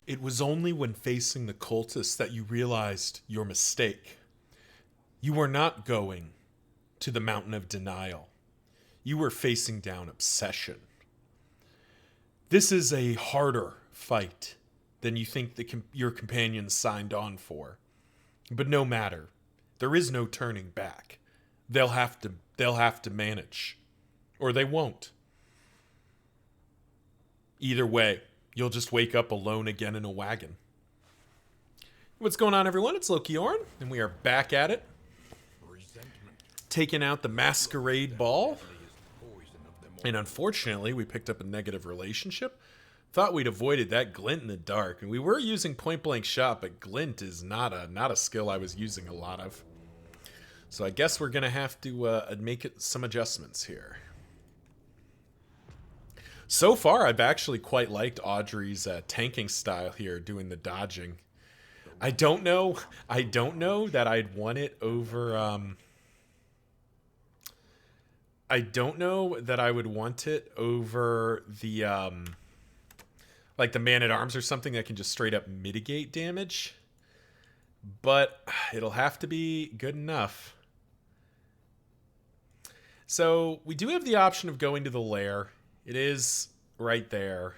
It was only when facing the cultists that you realized your mistake. You were not going to the mountain of denial. You were facing down obsession. This is a harder fight than you think your companions signed on for. But no matter. There is no turning back. They'll have to manage. Or they won't. Either way, you'll just wake up alone again in a wagon. What's going on, everyone? It's Loki Orn, and we are back at it. Taking out the Masquerade ball. And unfortunately, we picked up a negative relationship. Thought we'd avoided that glint in the dark. And we were using point blank shot, but glint is not a skill I was using a lot of. So I guess we're going to have to make some adjustments here. So far, I've actually quite liked Audrey's tanking style here, doing the dodging. I don't know that I'd want it over... I don't know that I would want it over the, like the Man-at-Arms or something that can just straight up mitigate damage. But it'll have to be good enough. So we do have the option of going to the lair. It is right there.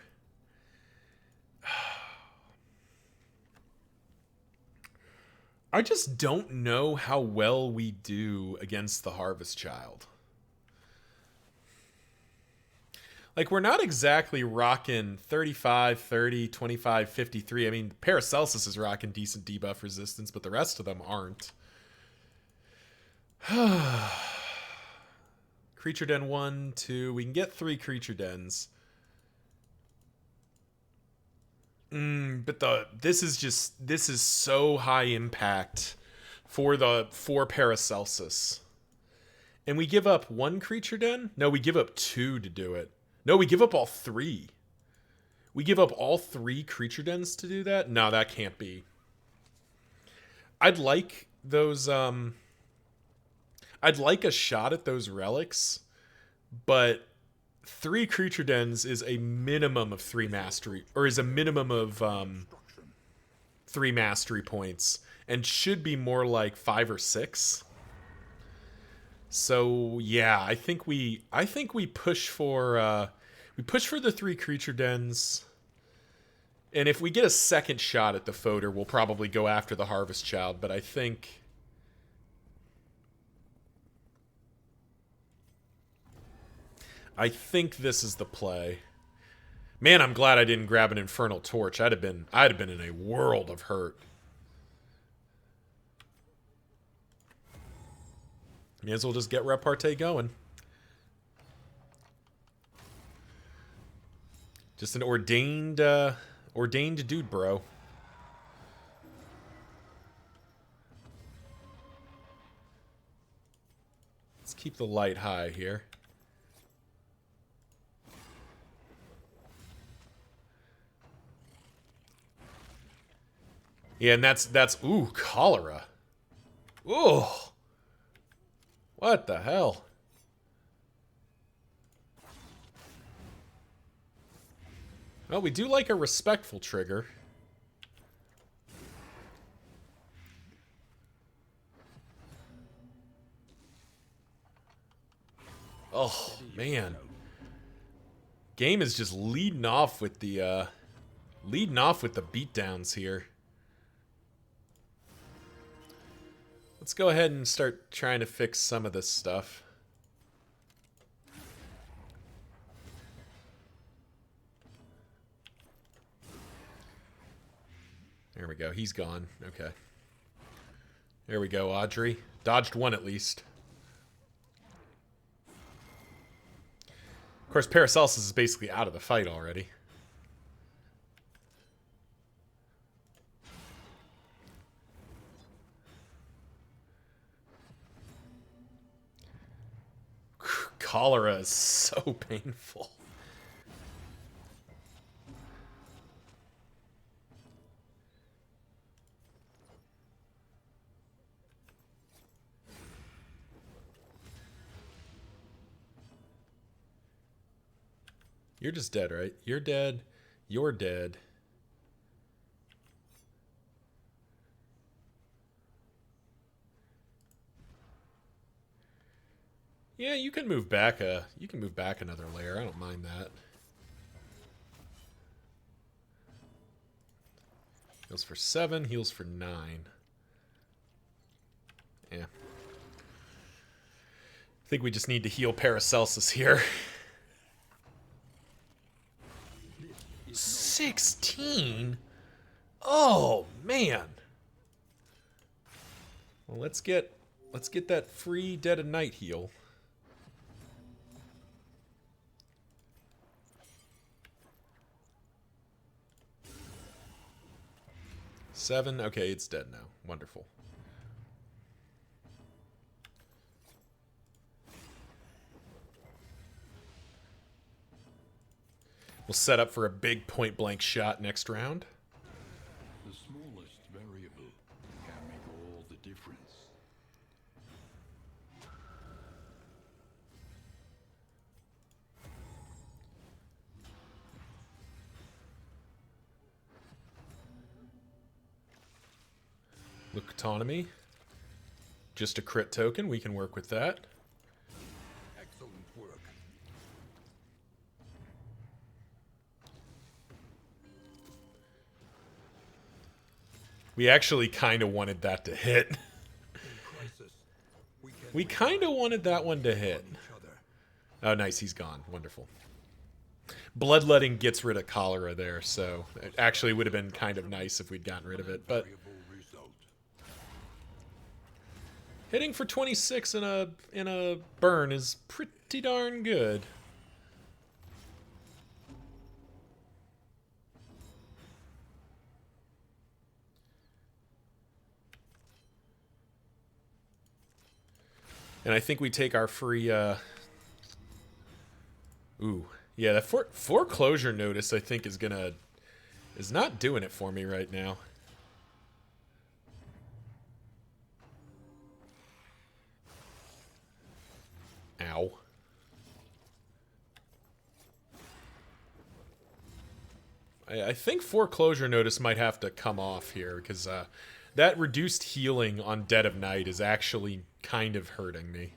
I just don't know how well we do against the Harvest Child. Like, we're not exactly rocking 35, 30, 25, 53. I mean, Paracelsus is rocking decent debuff resistance, but the rest of them aren't. Creature Den 1, 2. We can get 3 Creature Dens. But this is so high impact for Paracelsus. And we give up 1 Creature Den? No, we give up 2 to do it. No, we give up all 3. We give up all 3 Creature Dens to do that? No, that can't be. I'd like those, I'd like a shot at those relics, but 3 Creature Dens is a minimum of 3 mastery, or is a minimum of 3 mastery points, and should be more like 5 or 6. So yeah, I think we push for the 3 Creature Dens, and if we get a second shot at the Foetor, we'll probably go after the Harvest Child. But I think this is the play. Man, I'm glad I didn't grab an Infernal Torch. I'd have been in a world of hurt. May as well just get repartee going. Just an ordained dude, bro. Let's keep the light high here. Yeah, and that's ooh, cholera. Ooh. What the hell? Well, we do like a respectful trigger. Oh, man. Game is just leading off with the beatdowns here. Let's go ahead and start trying to fix some of this stuff. There we go. He's gone. Okay. There we go, Audrey. Dodged 1 at least. Of course, Paracelsus is basically out of the fight already. Cholera is so painful. You're just dead, right? You're dead. You're dead. Yeah, you can move back another layer. I don't mind that. Heals for 7, heals for 9. Yeah. I think we just need to heal Paracelsus here. 16? Oh, man. Well, let's get that free Dead of Night heal. Seven. Okay, it's dead now. Wonderful. We'll set up for a big point-blank shot next round. The smallest variable can make all the difference. Look, autonomy. Just a crit token. We can work with that. Excellent work. We actually kind of wanted that to hit. Crisis, We kind of wanted that one to hit. Oh, nice. He's gone. Wonderful. Bloodletting gets rid of cholera there, so it actually would have been kind of nice if we'd gotten rid of it. But hitting for 26 in a burn is pretty darn good. And I think we take our free, ooh. Yeah, that foreclosure notice, I think, is not doing it for me right now. Ow. I think foreclosure notice might have to come off here, because that reduced healing on Dead of Night is actually kind of hurting me.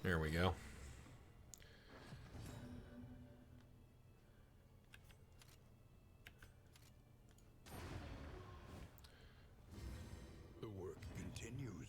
There we go. the work continues.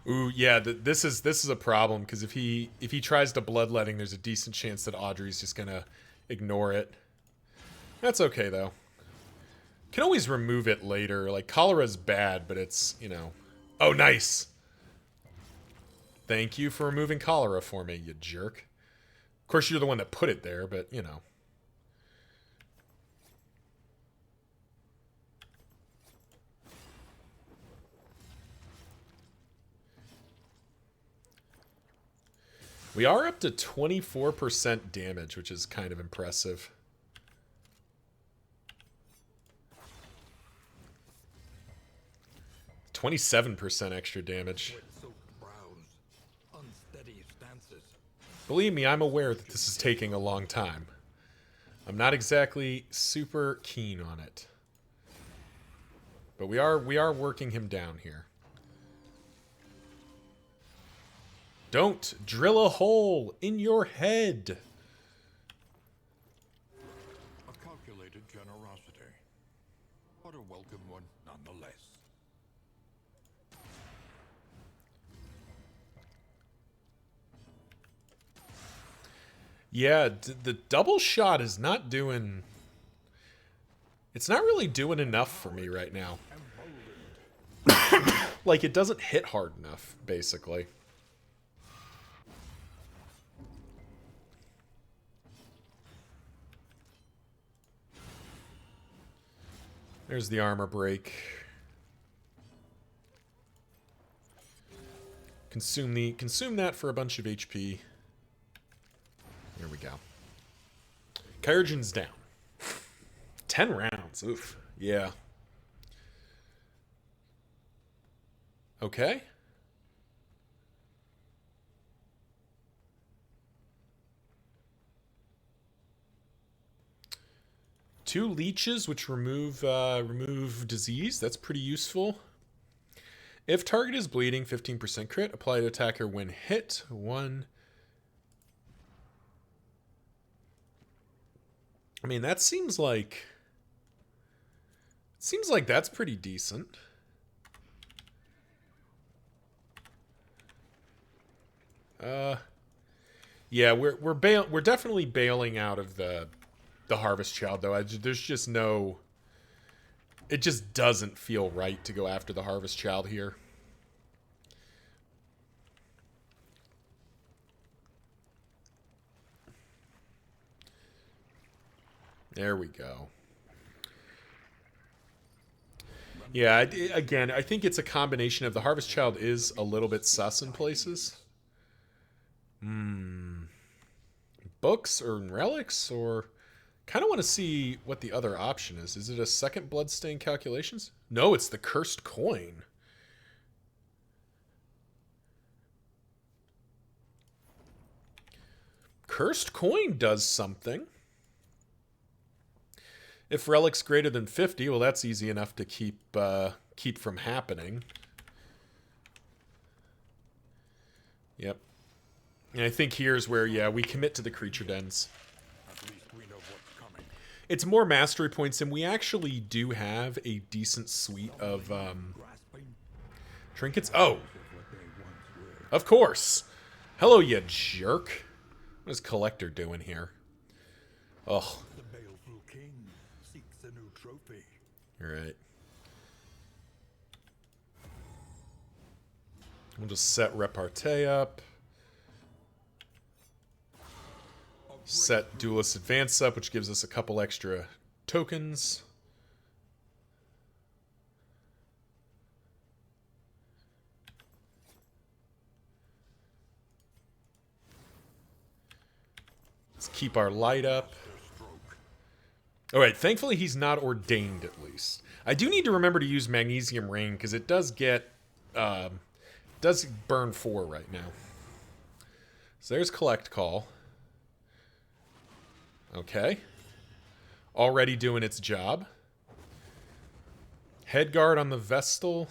Ooh, yeah, this is a problem, because if he tries to bloodletting, there's a decent chance that Audrey's just gonna ignore it. That's okay though. Can always remove it later. Like, cholera's bad, but it's, you know. Oh, nice. Thank you for removing cholera for me, you jerk. Of course, you're the one that put it there, but you know. We are up to 24% damage, which is kind of impressive. %27 extra damage. Believe me, I'm aware that this is taking a long time. I'm not exactly super keen on it. But we are working him down here. Don't drill a hole in your head. A calculated generosity, but a welcome one nonetheless. Yeah, the double shot is not doing It's not really doing enough for me right now. Like, it doesn't hit hard enough, basically. There's the armor break. Consume that for a bunch of HP. There we go. Kyurgen's down. 10 rounds. Oof. Yeah. Okay. Two leeches, which remove disease. That's pretty useful. If target is bleeding, 15% crit. Apply to attacker when hit. 1. I mean, that seems like... Seems like that's pretty decent. Yeah, we're definitely bailing out of the Harvest Child, though. There's just no... It just doesn't feel right to go after the Harvest Child here. There we go. Yeah, again, I think it's a combination of the Harvest Child is a little bit sus in places. Books or relics, or... Kind of want to see what the other option is. Is it a second Bloodstain Calculations? No, it's the Cursed Coin. Cursed Coin does something. If relic's greater than 50, well, that's easy enough to keep from happening. Yep. And I think here's where, yeah, we commit to the creature dens. It's more mastery points, and we actually do have a decent suite of trinkets. Oh! Of course! Hello, you jerk! What is Collector doing here? Oh. Alright. We'll just set Repartee up. Set Duelist Advance up, which gives us a couple extra tokens. Let's keep our light up. Alright, thankfully he's not ordained, at least. I do need to remember to use Magnesium Rain, because it does get... does burn 4 right now. So there's Collect Call. Okay. Already doing its job. Headguard on the Vestal.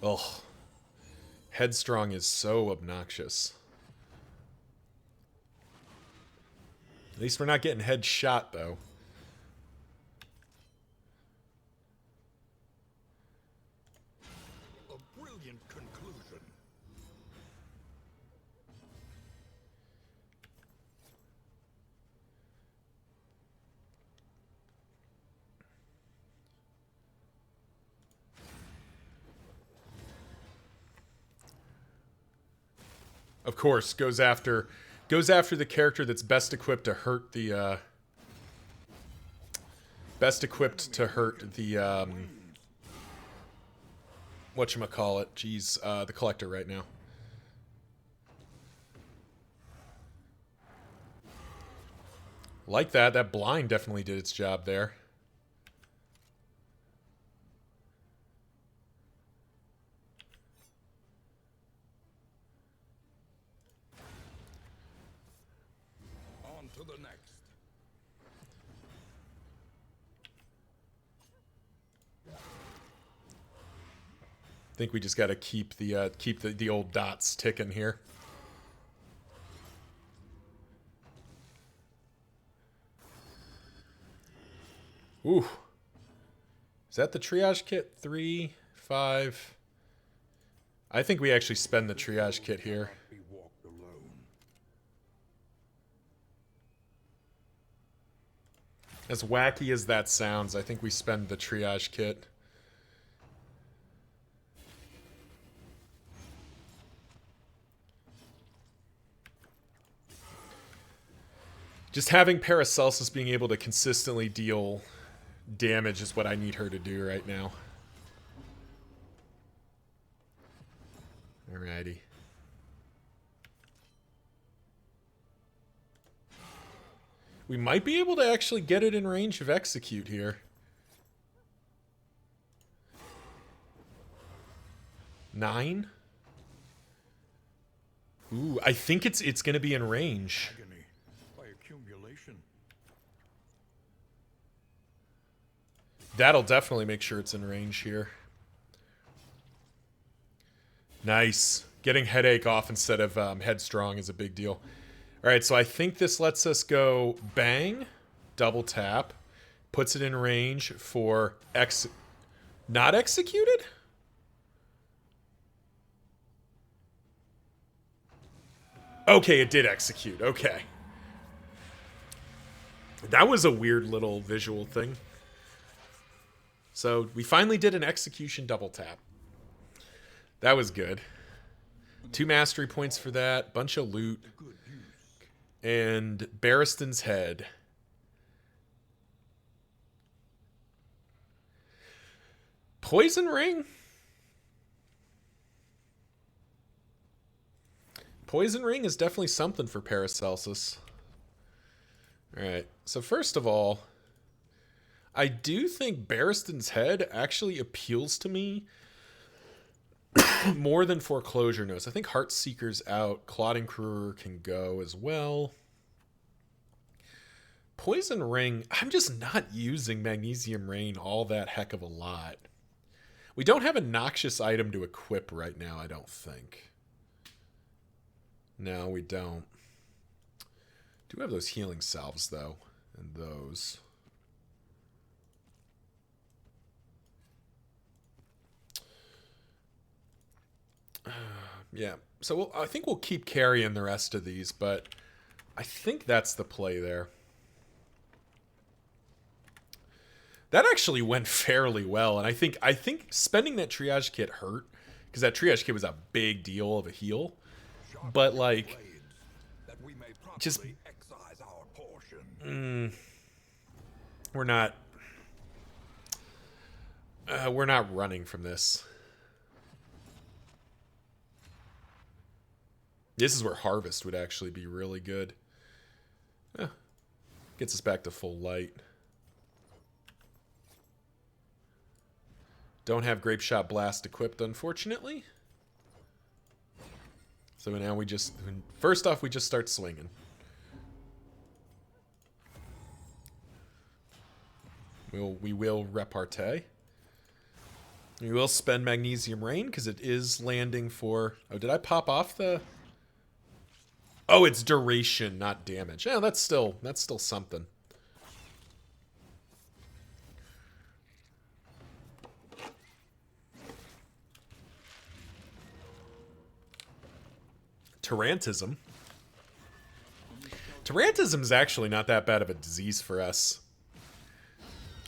Ugh. Headstrong is so obnoxious. At least we're not getting head shot, though. A brilliant conclusion. Of course, goes after the character that's best equipped to hurt the whatchamacallit. Jeez, the Collector right now. Like that. That blind definitely did its job there. On to the next. I think we just got to keep the old dots ticking here. Ooh. Is that the triage kit? 3, 5. I think we actually spend the triage kit here. Be walked alone. As wacky as that sounds, I think we spend the triage kit. Just having Paracelsus being able to consistently deal damage is what I need her to do right now. Alrighty. We might be able to actually get it in range of execute here. 9? Ooh, I think it's going to be in range. Agony by accumulation. That'll definitely make sure it's in range here. Nice. Getting headache off instead of headstrong is a big deal. All right, so I think this lets us go bang, double tap, puts it in range for not executed? Okay, it did execute. Okay. That was a weird little visual thing. So we finally did an execution double tap. That was good. 2 mastery points for that. Bunch of loot. And Barristan's head. Poison ring? Poison ring is definitely something for Paracelsus. Alright, so first of all, I do think Barristan's head actually appeals to me more than Foreclosure Notes. I think Heartseeker's out. Clotting Crewer can go as well. Poison Ring, I'm just not using Magnesium Rain all that heck of a lot. We don't have a noxious item to equip right now, I don't think. No, we don't. Do have those healing salves, though. And those. Yeah, so I think we'll keep carrying the rest of these, but I think that's the play there. That actually went fairly well, and I think spending that triage kit hurt, because that triage kit was a big deal of a heal. But like, just we're not running from this. This is where Harvest would actually be really good. Gets us back to full light. Don't have Grape Shot Blast equipped, unfortunately. So now we just... First off, we just start swinging. We will repartee. We will spend Magnesium Rain, because it is landing for... Oh, did I pop off the... Oh, it's duration, not damage. Yeah, that's still something. Tarantism. Tarantism is actually not that bad of a disease for us.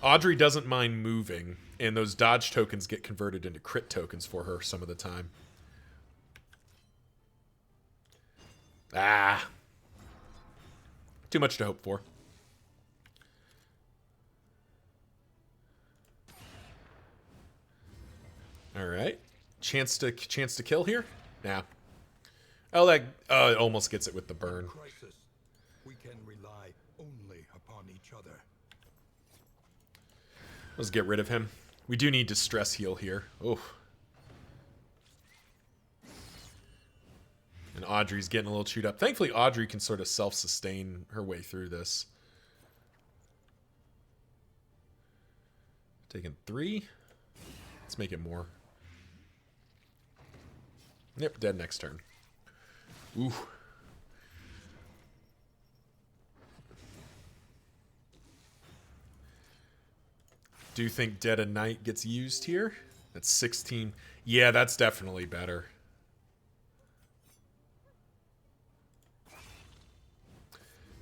Audrey doesn't mind moving, and those dodge tokens get converted into crit tokens for her some of the time. Ah. Too much to hope for. All right. Chance to kill here? Nah. Oh, that almost gets it with the burn. Crisis. We can rely only upon each other. Let's get rid of him. We do need to stress heal here. Oh. And Audrey's getting a little chewed up. Thankfully, Audrey can sort of self-sustain her way through this. Taking 3. Let's make it more. Yep, dead next turn. Ooh. Do you think Dead of Night gets used here? That's 16. Yeah, that's definitely better.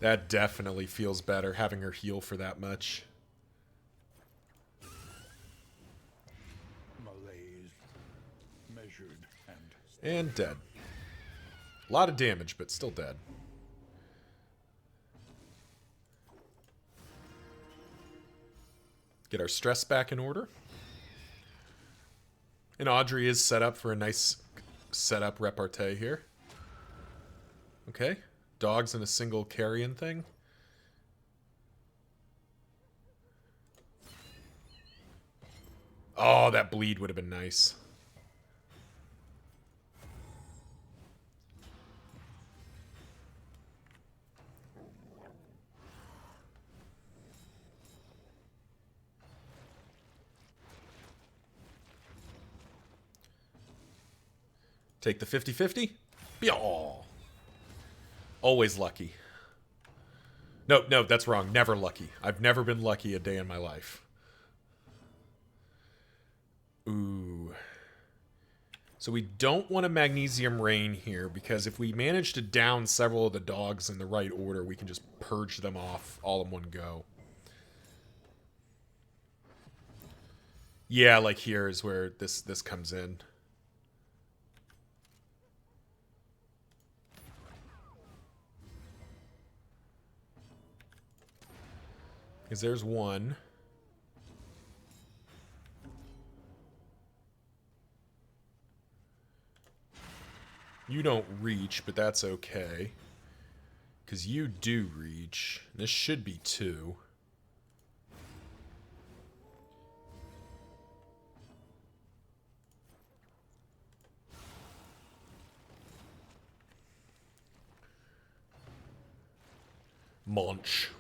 That definitely feels better, having her heal for that much. Malaise, measured and And dead. A lot of damage, but still dead. Get our stress back in order. And Audrey is set up for a nice setup repartee here. Okay. Dogs in a single carrion thing. Oh, that bleed would have been nice. Take the 50-50. Y'all. Always lucky. No, that's wrong. Never lucky. I've never been lucky a day in my life. Ooh. So we don't want a magnesium rain here, because if we manage to down several of the dogs in the right order, we can just purge them off all in one go. Yeah, like here is where this comes in. Because there's one. You don't reach, but that's okay. Because you do reach. This should be 2. Munch.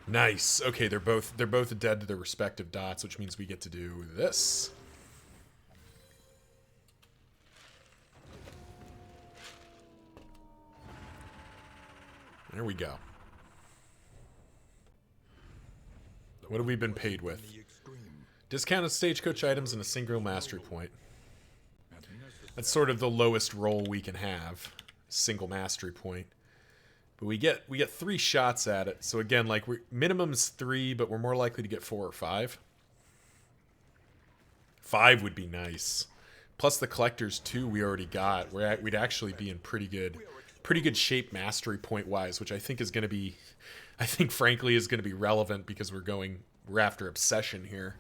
Nice. Okay, they're both dead to their respective dots, which means we get to do this. There we go. What have we been paid with? Discounted stagecoach items and a single mastery point. That's sort of the lowest roll we can have. Single mastery point. But we get 3 shots at it. So again, like minimum's 3, but we're more likely to get 4 or 5. 5 would be nice. Plus the collectors 2 we already got. We'd actually be in pretty good shape mastery point wise, which I think is going to be, frankly is going to be relevant because we're after obsession here.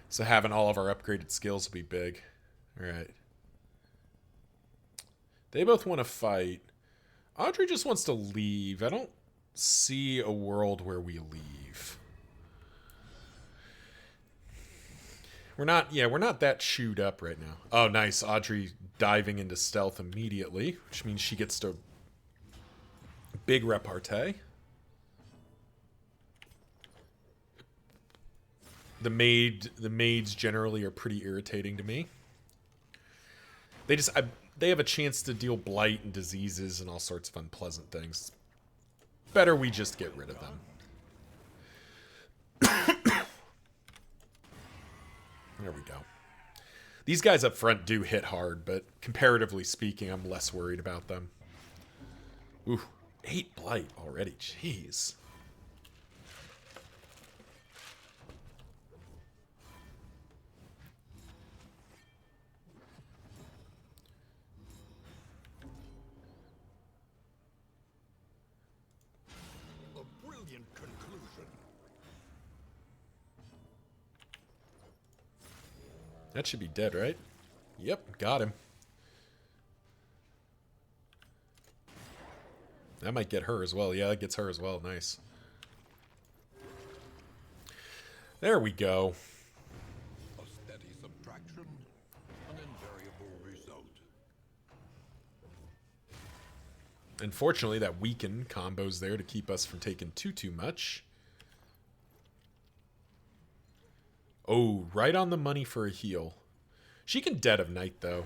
So having all of our upgraded skills will be big. All right. They both want to fight. Audrey just wants to leave. I don't see a world where we leave. We're not that chewed up right now. Oh, nice. Audrey diving into stealth immediately, which means she gets to big repartee. The maids generally are pretty irritating to me. They have a chance to deal blight and diseases and all sorts of unpleasant things. Better we just get rid of them. There we go. These guys up front do hit hard, but comparatively speaking, I'm less worried about them. Ooh, 8 blight already. Jeez. That should be dead, right? Yep, got him. That might get her as well. Yeah, that gets her as well. Nice. There we go. A steady subtraction, an invariable result. Unfortunately, that weaken combo's there to keep us from taking too much. Oh, right on the money for a heal. She can Dead of Night, though.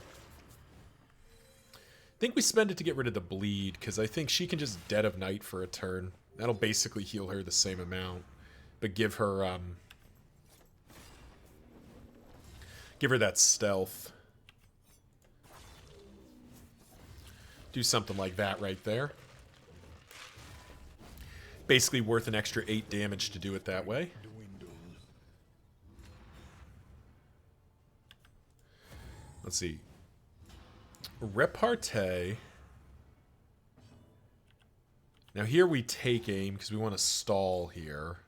I think we spend it to get rid of the bleed, because I think she can just Dead of Night for a turn. That'll basically heal her the same amount, but give her that stealth. Do something like that right there. Basically worth an extra 8 damage to do it that way. Let's see. Repartee. Now here we take aim because we want to stall here.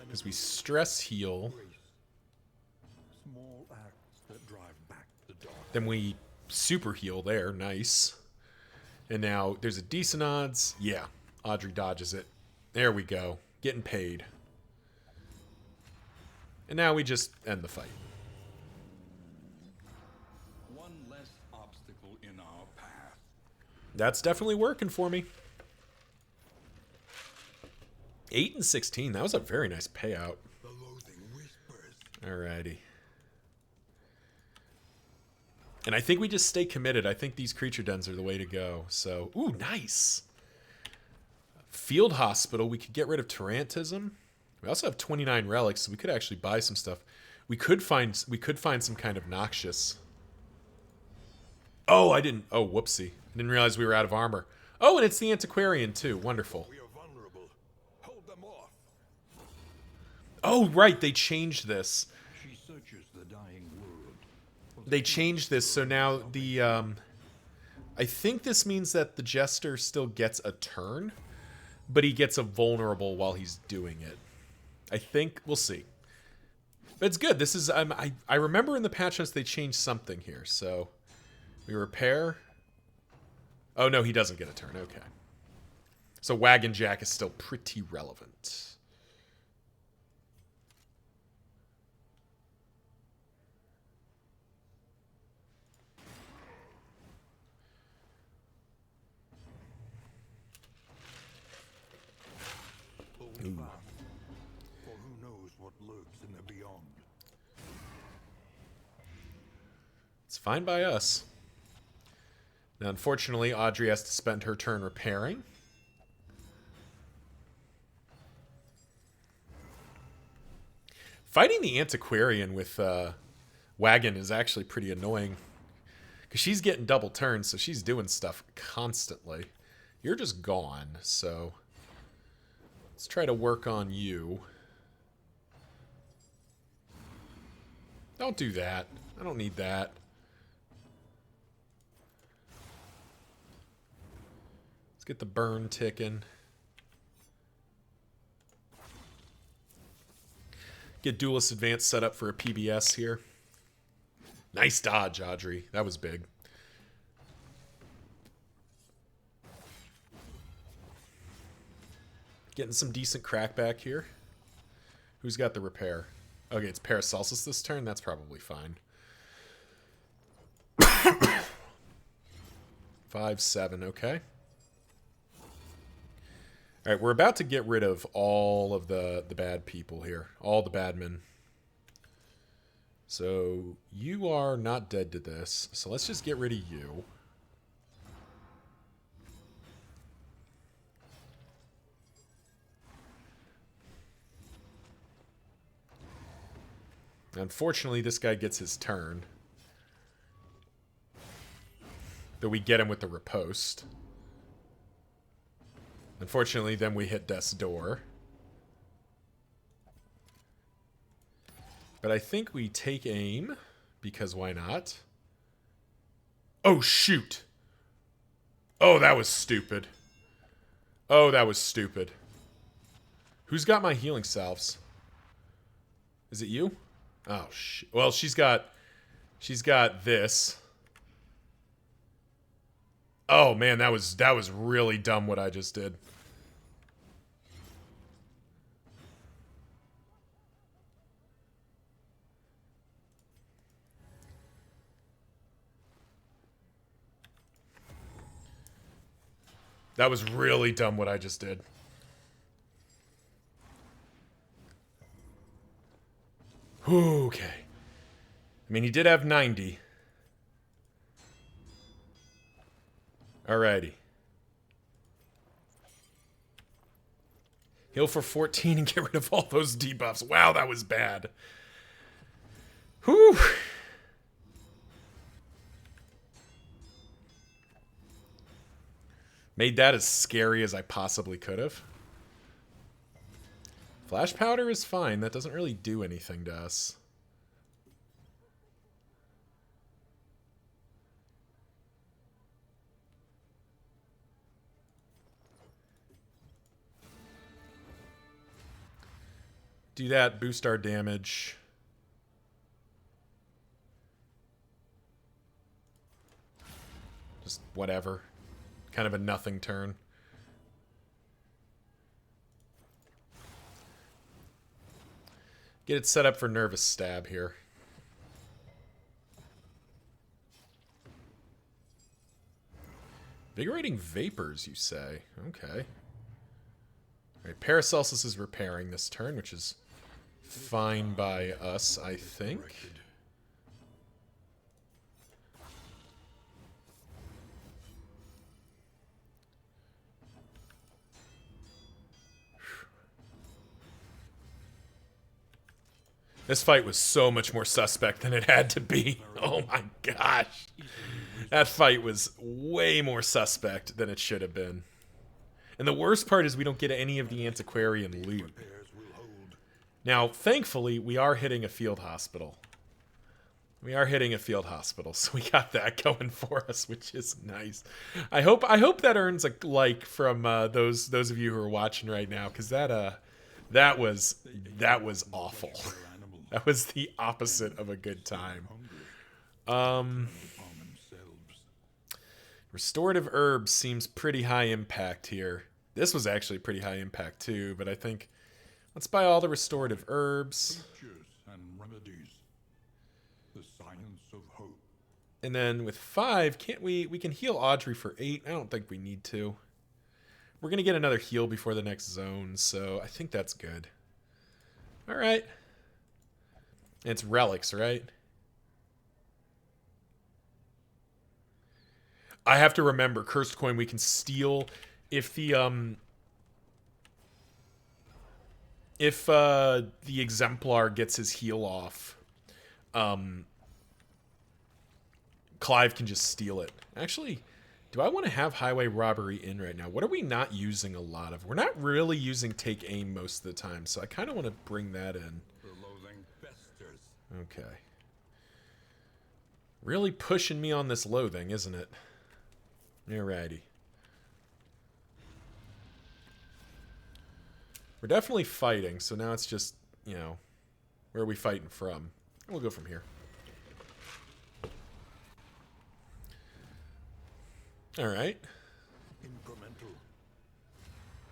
Because we stress heal. Small acts that drive back the dark. Then we super heal there. Nice. And now there's a decent odds. Yeah, Audrey dodges it. There we go. Getting paid. And now we just end the fight. One less obstacle in our path. That's definitely working for me. 8 and 16. That was a very nice payout. The loathing whispers. Alrighty. And I think we just stay committed. I think these creature dens are the way to go. So, ooh, nice. Field Hospital. We could get rid of Tarantism. We also have 29 relics, so we could actually buy some stuff. We could find some kind of noxious. Oh, I didn't. Oh, whoopsie. I didn't realize we were out of armor. Oh, and it's the Antiquarian too. Wonderful. We are vulnerable. Hold them off. Oh, right. They changed this. She searches the dying world. They changed this, so now the I think this means that the Jester still gets a turn, but he gets a vulnerable while he's doing it. I think we'll see. But it's good. This is I remember in the patch notes they changed something here. So we repair. Oh no, he doesn't get a turn. Okay. So Wagon Jack is still pretty relevant. Hold fast, for who knows what lurks in the beyond. It's fine by us. Now, unfortunately, Audrey has to spend her turn repairing. Fighting the Antiquarian with Wagon is actually pretty annoying. Because she's getting double turns, so she's doing stuff constantly. You're just gone, so let's try to work on you. Don't do that. I don't need that. Let's get the burn ticking. Get Duelist Advance set up for a PBS here. Nice dodge, Audrey. That was big. Getting some decent crackback here. Who's got the repair? Okay, it's Paracelsus this turn. That's probably fine. 5-7, okay. Alright, we're about to get rid of all of the bad people here. All the bad men. So, you are not dead to this. So let's just get rid of you. Unfortunately, this guy gets his turn. Though we get him with the riposte. Unfortunately, then we hit Death's Door. But I think we take aim, because why not? Oh, shoot! Oh, that was stupid. Oh, that was stupid. Who's got my healing salves? Is it you? Oh, shit. Well, she's got this. Oh, man, that was really dumb what I just did. That was really dumb what I just did. Okay. I mean, he did have 90. Alrighty. Heal for 14 and get rid of all those debuffs. Wow, that was bad. Whew. Made that as scary as I possibly could have. Flash powder is fine. That doesn't really do anything to us. Do that, boost our damage. Just whatever. Kind of a nothing turn. Get it set up for nervous stab here. Invigorating vapors, you say? Okay. Alright, Paracelsus is repairing this turn, which is fine by us, I think. This fight was so much more suspect than it had to be. Oh my gosh. That fight was way more suspect than it should have been. And the worst part is we don't get any of the antiquarian loot. Now, thankfully, we are hitting a field hospital. We are hitting a field hospital, so we got that going for us, which is nice. I hope that earns a like from those of you who are watching right now, because that was awful. That was the opposite of a good time. Restorative herbs seems pretty high impact here. This was actually pretty high impact too, but I think let's buy all the restorative herbs. And remedies. The science of hope. And then with 5, can't we can heal Audrey for 8? I don't think we need to. We're going to get another heal before the next zone, so I think that's good. All right. It's relics, right? I have to remember, cursed coin we can steal if the exemplar gets his heal off. Clive can just steal it. Actually, do I want to have highway robbery in right now? What are we not using a lot of? We're not really using take aim most of the time, so I kind of want to bring that in. Okay. Really pushing me on this loathing, isn't it? Alrighty. We're definitely fighting, so now it's just, you know, where are we fighting from? We'll go from here. Alright. Incremental,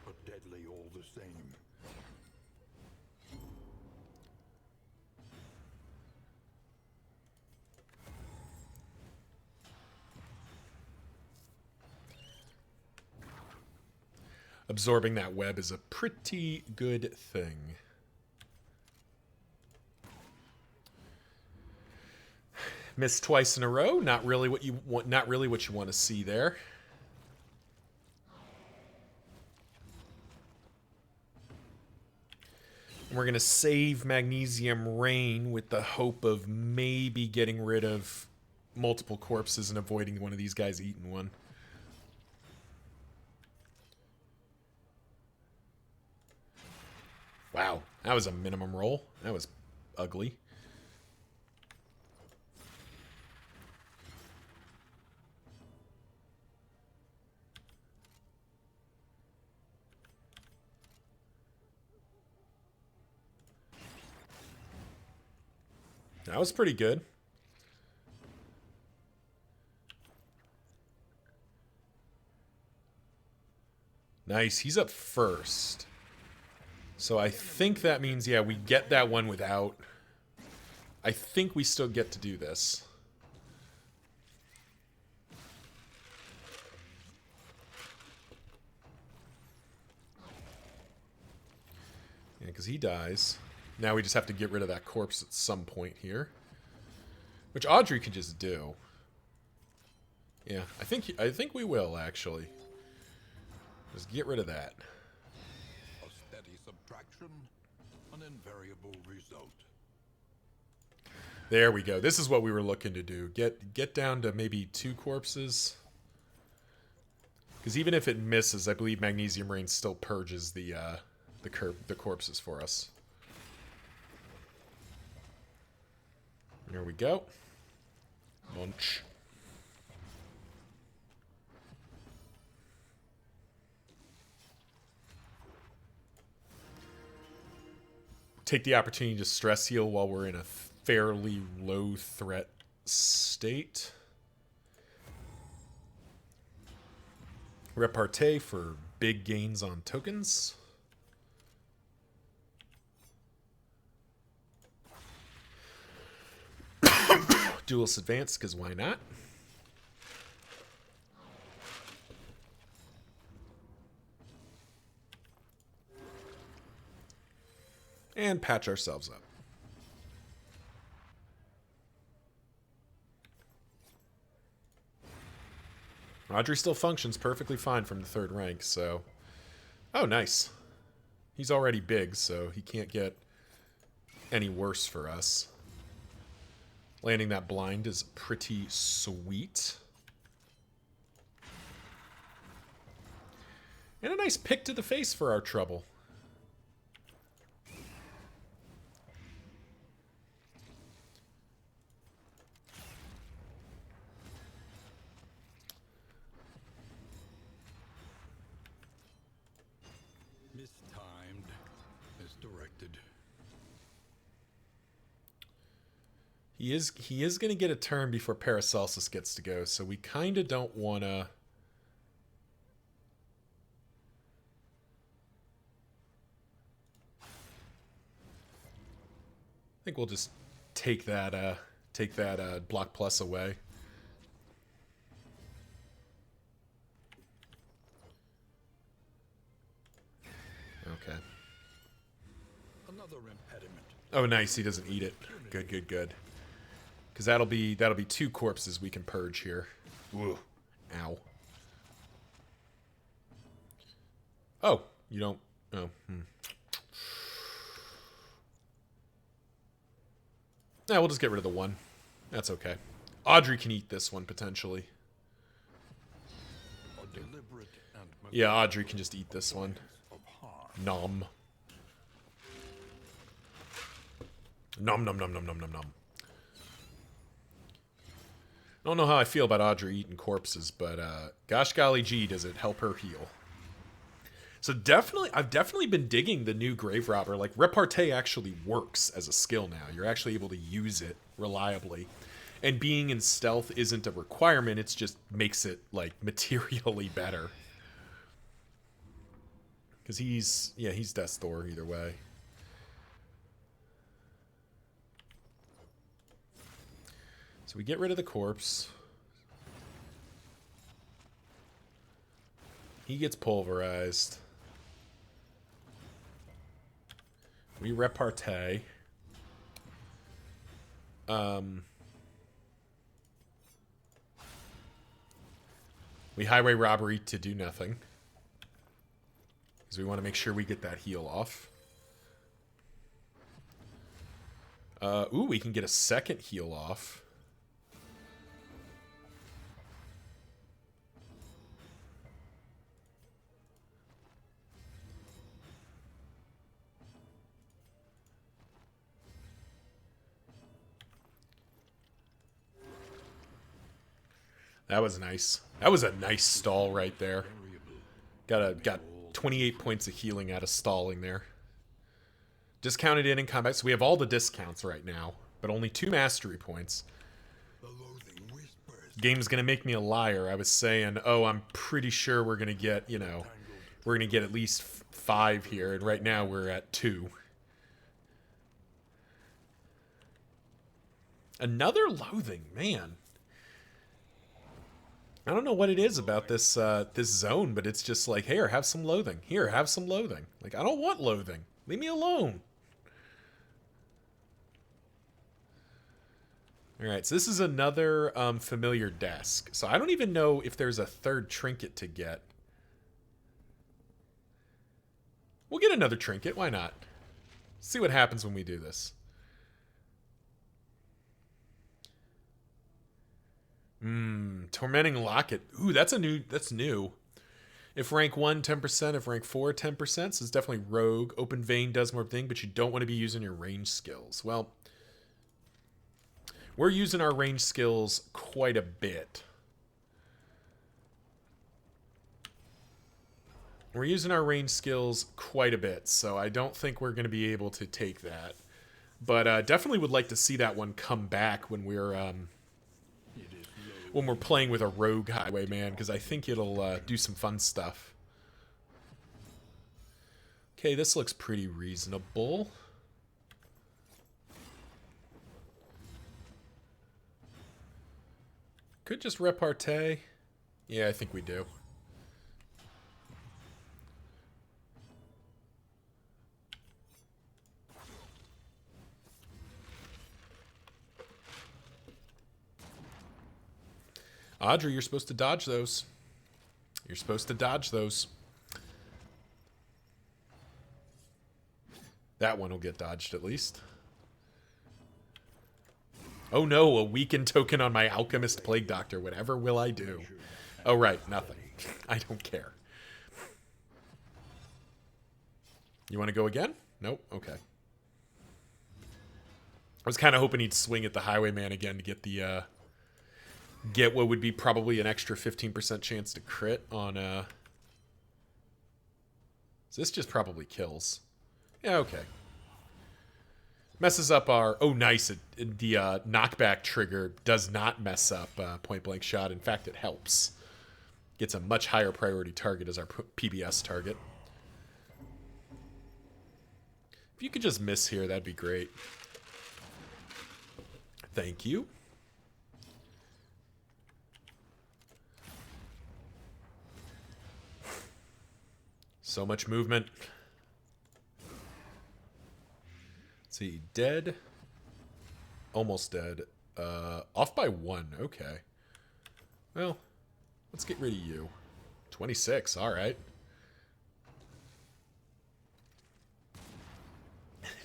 but deadly all the same. Absorbing that web is a pretty good thing. Missed twice in a row. Not really what you want. Not really what you want to see there. And we're gonna save Magnesium Rain with the hope of maybe getting rid of multiple corpses and avoiding one of these guys eating one. Wow, that was a minimum roll. That was ugly. That was pretty good. Nice, he's up first. So I think that means, yeah, we get that one without. I think we still get to do this. Yeah, because he dies. Now we just have to get rid of that corpse at some point here. Which Audrey can just do. Yeah, I think we will, actually. Just get rid of that. A steady subtraction, an invariable result. There we go. This is what we were looking to do. Get down to maybe 2 corpses. Because even if it misses, I believe Magnesium Rain still purges the corpses for us. There we go. Munch. Take the opportunity to stress heal while we're in a fairly low threat state. Repartee for big gains on tokens. Duelist Advance, because why not? And patch ourselves up. Audrey still functions perfectly fine from the 3rd rank, so... Oh, nice. He's already big, so he can't get any worse for us. Landing that blind is pretty sweet. And a nice pick to the face for our trouble. Mistimed, misdirected. He is going to get a turn before Paracelsus gets to go, so we kind of don't want to... I think we'll just take that block plus away. Okay. Another impediment. Oh, nice. He doesn't eat it. Good, good, good. Because that'll be 2 corpses we can purge here. Whoa. Ow. Oh, you don't... Oh, Yeah, we'll just get rid of the 1. That's okay. Audrey can eat this one, potentially. A deliberate and Yeah, Audrey can just eat this one. of harm. Nom. Nom, nom, nom, nom, nom, nom, nom. I don't know how I feel about Audrey eating corpses, but gosh golly gee, does it help her heal. So I've definitely been digging the new Grave Robber. Like, Repartee actually works as a skill now. You're actually able to use it reliably. And being in stealth isn't a requirement, it just makes it, like, materially better. Because he's Death's Door either way. So we get rid of the corpse. He gets pulverized. We repartee. We highway robbery to do nothing. Because we want to make sure we get that heal off. Ooh, we can get a second heal off. That was nice. That was a nice stall right there. Got 28 points of healing out of stalling there. Discounted in combat, so we have all the discounts right now, but only 2 mastery points. The loathing whispers. Game's gonna make me a liar. I was saying, oh, I'm pretty sure we're gonna get, we're gonna get at least 5 here, and right now we're at 2. Another loathing, man. I don't know what it is about this this zone, but it's just like, here, have some loathing. Here, have some loathing. Like, I don't want loathing. Leave me alone. Alright, so this is another familiar desk. So I don't even know if there's a third trinket to get. We'll get another trinket, why not? See what happens when we do this. Tormenting Locket. Ooh, that's new. If rank 1, 10%. If rank 4, 10%. So it's definitely rogue. Open vein does more thing, but you don't want to be using your range skills. Well, we're using our range skills quite a bit. We're using our range skills quite a bit, so I don't think we're going to be able to take that. But definitely would like to see that one come back when we're playing with a rogue highwayman, because I think it'll do some fun stuff. Okay, this looks pretty reasonable. Could just repartee. Yeah, I think we do. Audrey, you're supposed to dodge those. You're supposed to dodge those. That one will get dodged at least. Oh no, a weakened token on my Alchemist Plague Doctor. Whatever will I do? Oh right, nothing. I don't care. You want to go again? Nope, okay. I was kind of hoping he'd swing at the Highwayman again to get the, get what would be probably an extra 15% chance to crit on, So this just probably kills. Yeah, okay. Messes up our... Oh, nice. The knockback trigger does not mess up point-blank shot. In fact, it helps. Gets a much higher priority target as our PBS target. If you could just miss here, that'd be great. Thank you. So much movement. Let's see, dead. Almost dead. Off by 1, okay. Well, let's get rid of you. 26, alright.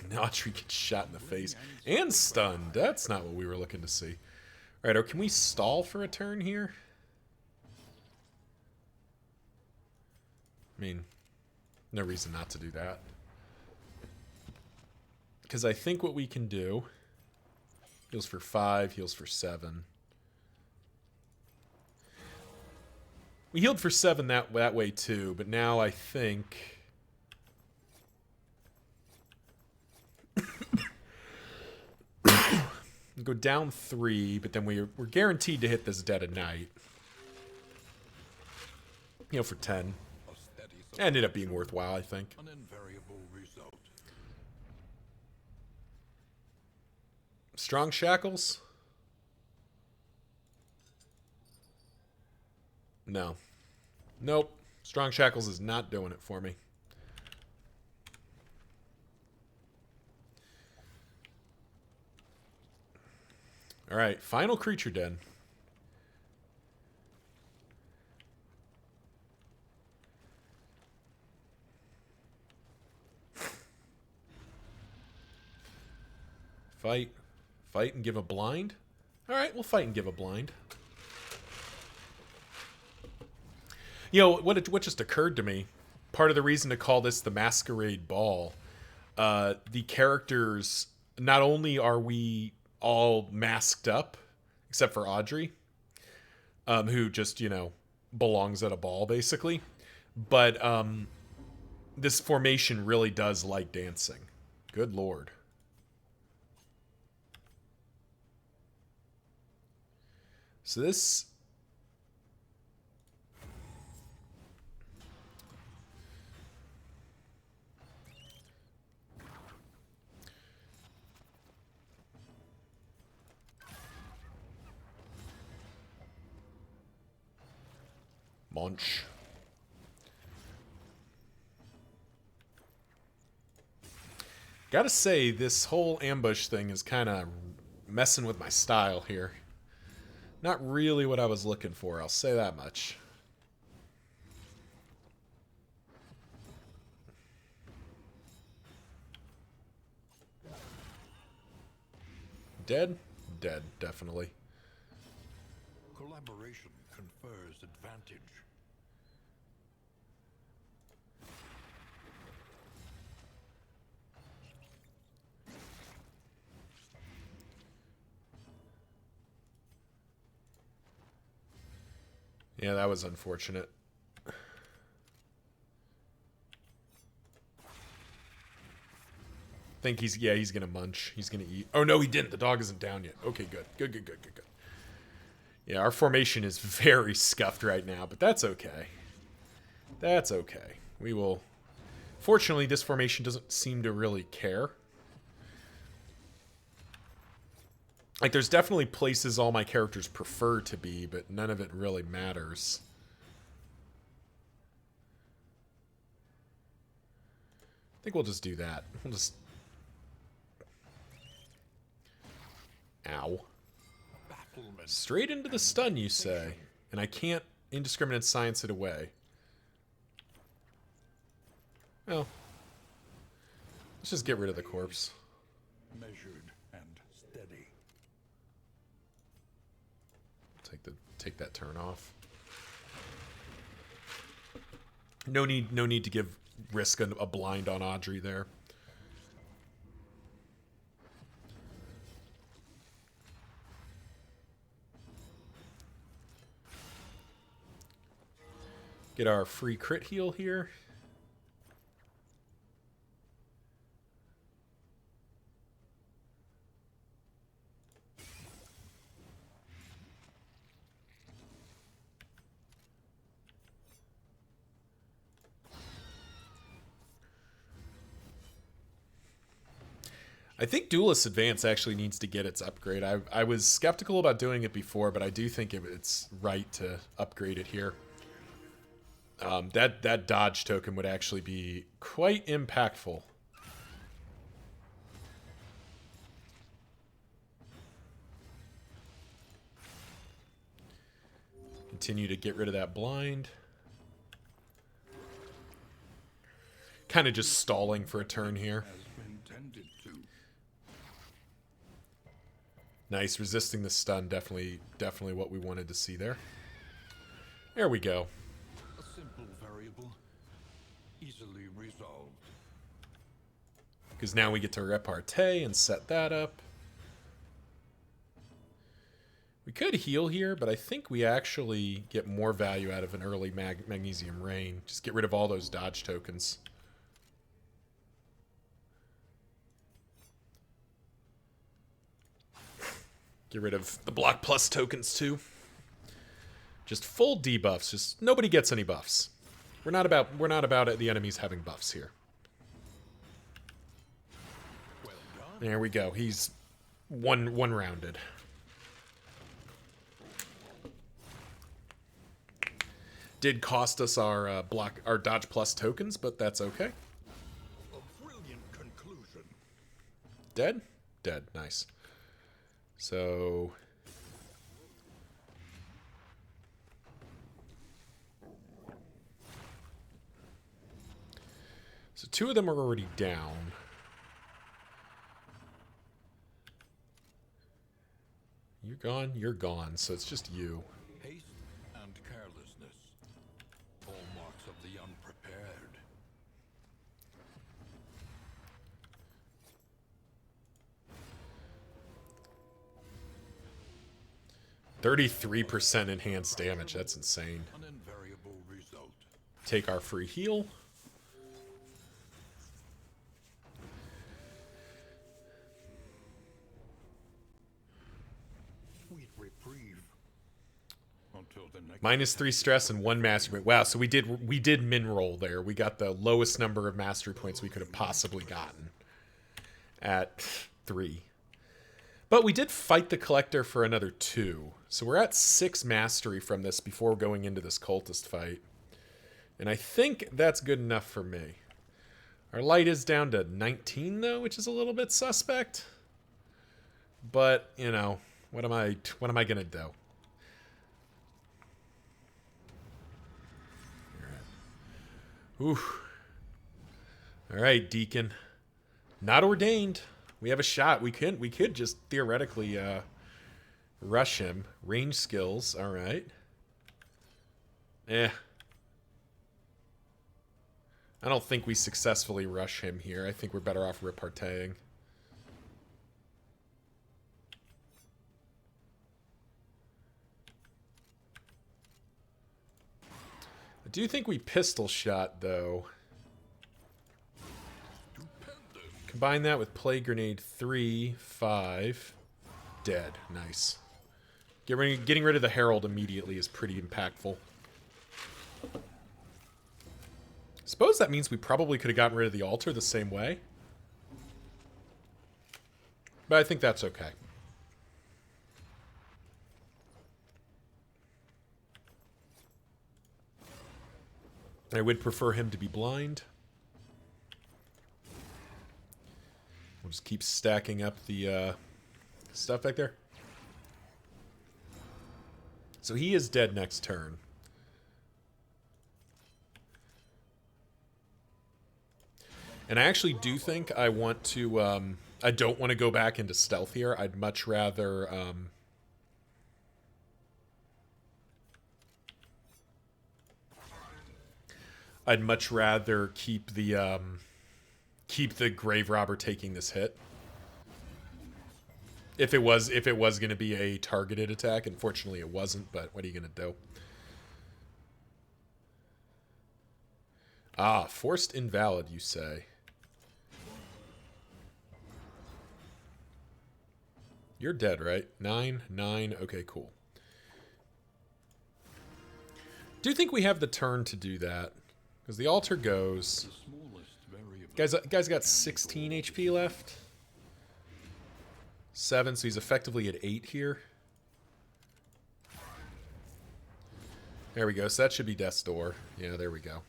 Nautri gets shot in the face. And stunned. That's not what we were looking to see. Alright, or can we stall for a turn here? I mean, no reason not to do that. Because I think what we can do... Heals for 5, heals for 7. We healed for 7 that way too, but now I think... go down 3, but then we're guaranteed to hit this dead of night. You know, for 10. Ended up being worthwhile, I think. An invariable result. Strong Shackles? No. Nope. Strong Shackles is not doing it for me. Alright, final creature den. Fight. Fight and give a blind? Alright, we'll fight and give a blind. You know, what just occurred to me, part of the reason to call this the Masquerade Ball, the characters, not only are we all masked up, except for Audrey, who just, you know, belongs at a ball, basically, but this formation really does like dancing. Good lord. So this... Munch. Gotta say, this whole ambush thing is kind of messing with my style here. Not really what I was looking for, I'll say that much. Dead? Dead, definitely. Collaboration confers advantage. Yeah, that was unfortunate. Think he's gonna munch. He's gonna eat. Oh no, he didn't. The dog isn't down yet. Okay, good. Good. Yeah, our formation is very scuffed right now, but that's okay. That's okay. We will... Fortunately, this formation doesn't seem to really care. Like, there's definitely places all my characters prefer to be, but none of it really matters. I think we'll just do that. We'll just... Ow. Straight into the stun, you say. And I can't indiscriminate science it away. Well, let's just get rid of the corpse. Measured and steady. Take that turn off. No need to risk a blind on Audrey there. Get our free crit heal here. I think Duelist Advance actually needs to get its upgrade. I was skeptical about doing it before, but I do think it's right to upgrade it here. That dodge token would actually be quite impactful. Continue to get rid of that blind. Kind of just stalling for a turn here. Nice, resisting the stun, definitely what we wanted to see there. There we go. A simple variable, easily resolved. Because now we get to repartee and set that up. We could heal here, but I think we actually get more value out of an early Magnesium Rain. Just get rid of all those dodge tokens. Get rid of the block plus tokens too. Just full debuffs. Just nobody gets any buffs. We're not about the enemies having buffs here. Well done. There we go. He's one rounded. Did cost us our dodge plus tokens, but that's okay. A brilliant conclusion. Dead? Dead. Nice. So two of them are already down. You're gone, you're gone, so it's just you. Haste and carelessness. Hallmarks of the unprepared. 33% enhanced damage. That's insane. An invariable result. Take our free heal. Sweet reprieve. Until the next -3 stress and 1 mastery point. Wow, so we did min roll there. We got the lowest number of mastery points we could have possibly gotten at 3. But we did fight the Collector for another 2. So we're at 6 mastery from this before going into this cultist fight. And I think that's good enough for me. Our light is down to 19 though, which is a little bit suspect. But, you know, what am I gonna do? Ooh. All right, Deacon. Not ordained. We have a shot. We could just theoretically rush him. Range skills. All right. I don't think we successfully rush him here. I think we're better off reparteeing. I do think we pistol shot, though. Combine that with Plague Grenade 3, 5. Dead. Nice. Getting rid of the Herald immediately is pretty impactful. Suppose that means we probably could have gotten rid of the altar the same way. But I think that's okay. I would prefer him to be blind. We'll just keep stacking up the stuff back there. So he is dead next turn. And I actually do think I want to... I don't want to go back into stealth here. I'd much rather... I'd much rather keep the grave robber taking this hit. If it was going to be a targeted attack, unfortunately it wasn't. But what are you going to do? Ah, forced invalid, you say? You're dead, right? 9, 9. Okay, cool. Do you think we have the turn to do that? Because the altar goes. Guy's got 16 HP left. 7, so he's effectively at 8 here. There we go. So that should be Death's Door. Yeah, there we go.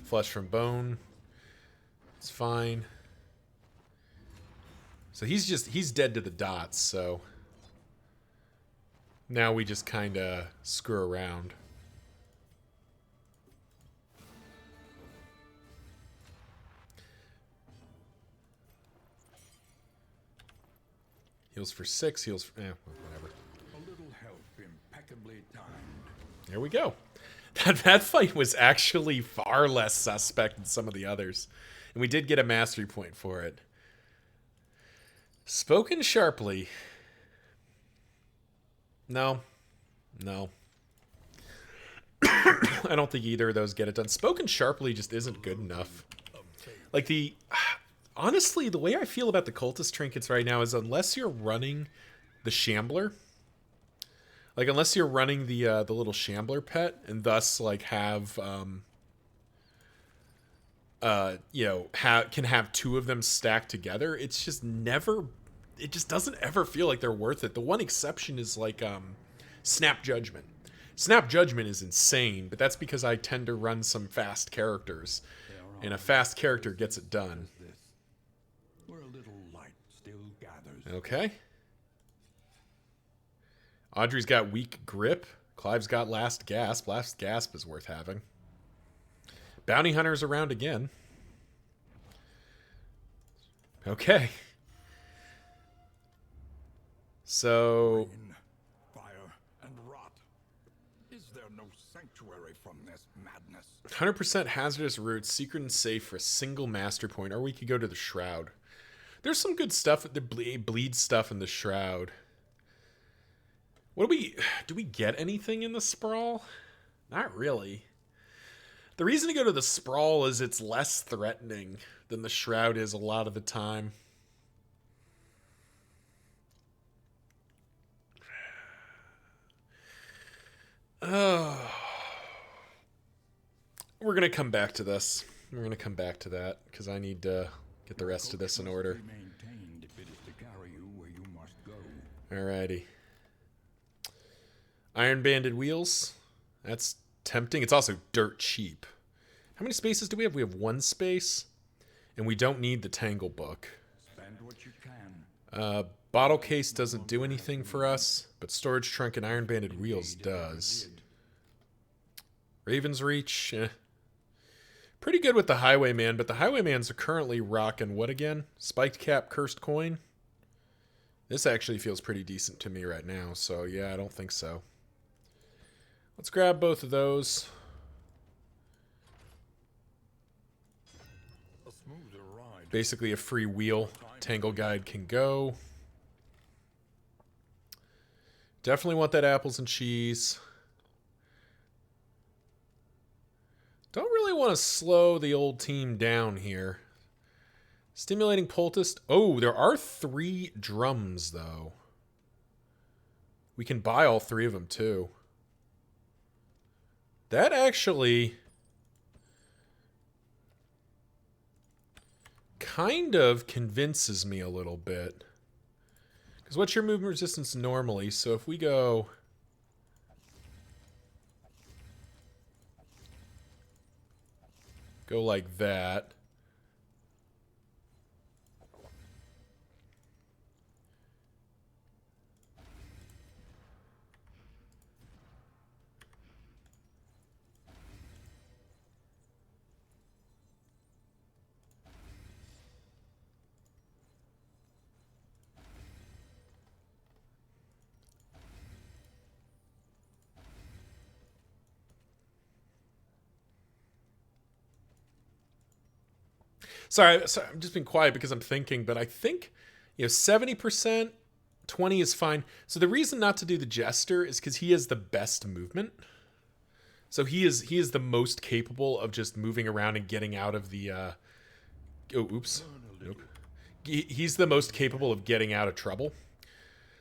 Flesh from Bone. It's fine. So he's dead to the dots, so now we just kind of screw around. Heals for 6, heals for... whatever. A little help impeccably timed. There we go. That fight was actually far less suspect than some of the others. And we did get a mastery point for it. Spoken sharply. No. No. I don't think either of those get it done. Spoken sharply just isn't good enough. Like the... Honestly, the way I feel about the cultist trinkets right now is unless you're running the shambler, like unless you're running the little shambler pet and thus like have can have 2 of them stacked together, it just doesn't ever feel like they're worth it. The one exception is like Snap Judgment. Snap Judgment is insane, but that's because I tend to run some fast characters, and a fast character gets it done. Where a little light still gathers. Okay. Audrey's got weak grip. Clive's got last gasp. Last gasp is worth having. Bounty Hunter's around again. Okay. So... Rain, fire, and rot. Is there no sanctuary from this madness? 100% hazardous route, secret and safe for a single master point, or we could go to the Shroud. There's some good stuff, the bleed stuff in the Shroud. What do we get anything in the Sprawl? Not really. The reason to go to the Sprawl is it's less threatening than the Shroud is a lot of the time. Oh. We're going to come back to this. We're going to come back to that because I need to get the rest of this in order. Alrighty. Iron Banded Wheels. That's tempting. It's also dirt cheap. How many spaces do we have? We have 1 space. And we don't need the Tangle book. Spend what you can. Bottle case doesn't do anything for us, but storage trunk and iron banded reels does. Raven's Reach, pretty good with the Highwayman, but the Highwaymans are currently rocking what again? Spiked Cap, Cursed Coin? This actually feels pretty decent to me right now, so yeah, I don't think so. Let's grab both of those. A smoother ride. Basically a free wheel. Tangle Guide can go. Definitely want that apples and cheese. Don't really want to slow the old team down here. Stimulating Poultice. Oh, there are 3 drums, though. We can buy all 3 of them, too. That actually kind of convinces me a little bit. Because what's your movement resistance normally? So if we go... Go like that. Sorry, I'm just being quiet because I'm thinking, but I think, 70%, 20 is fine. So the reason not to do the Jester is because he has the best movement. So he is the most capable of just moving around and getting out of the, oops. Nope. He's the most capable of getting out of trouble.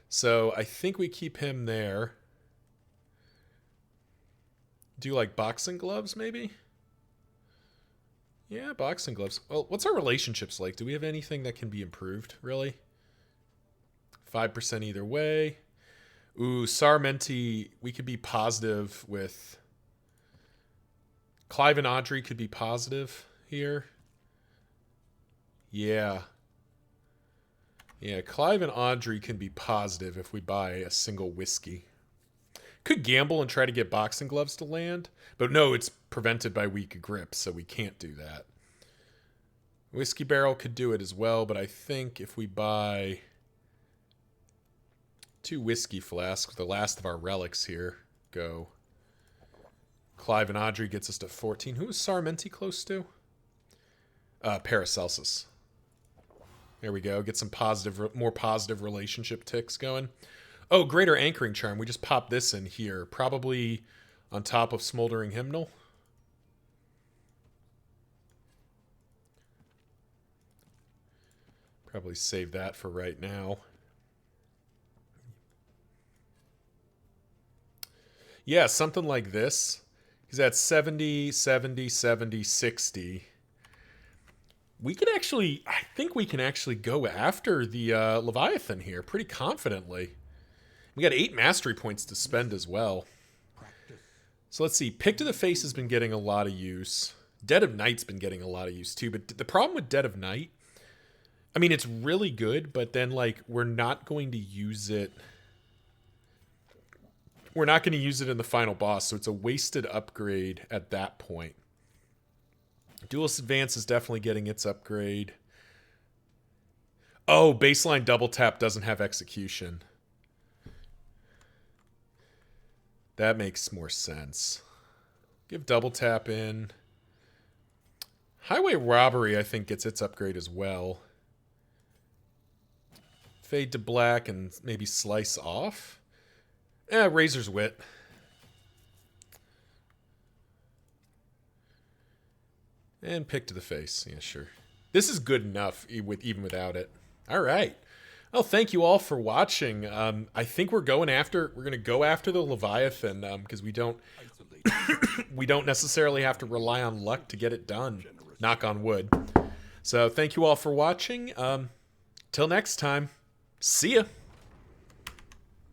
So I think we keep him there. Do like boxing gloves, maybe? Yeah, boxing gloves. Well, what's our relationships like? Do we have anything that can be improved, really? 5% either way. Ooh, Sarmenti, we could be positive with... Clive and Audrey could be positive here. Yeah. Yeah, Clive and Audrey can be positive if we buy a single whiskey. Could gamble and try to get boxing gloves to land, but no, it's prevented by weak grip, so we can't do that. Whiskey barrel could do it as well, but I think if we buy 2 whiskey flasks, the last of our relics here, go. Clive and Audrey gets us to 14. Who is Sarmenti close to? Paracelsus. There we go. Get some positive, more positive relationship ticks going. Oh, Greater Anchoring Charm. We just popped this in here. Probably on top of Smoldering Hymnal. Probably save that for right now. Yeah, something like this. He's at 70, 70, 70, 60. We could actually... I think we can actually go after the Leviathan here pretty confidently. We got 8 mastery points to spend as well. So let's see. Pick to the Face has been getting a lot of use. Dead of Night's been getting a lot of use too. But the problem with Dead of Night, I mean, it's really good, but then like we're not going to use it. We're not going to use it in the final boss, so it's a wasted upgrade at that point. Duelist Advance is definitely getting its upgrade. Oh, baseline double tap doesn't have execution. That makes more sense. Give double tap in. Highway Robbery, I think, gets its upgrade as well. Fade to black and maybe slice off. Razor's Wit. And Pick to the Face. Yeah, sure. This is good enough even without it. All right. Well, thank you all for watching. I think we're going to go after the Leviathan because we don't necessarily have to rely on luck to get it done. Knock on wood. So thank you all for watching. Till next time. See ya.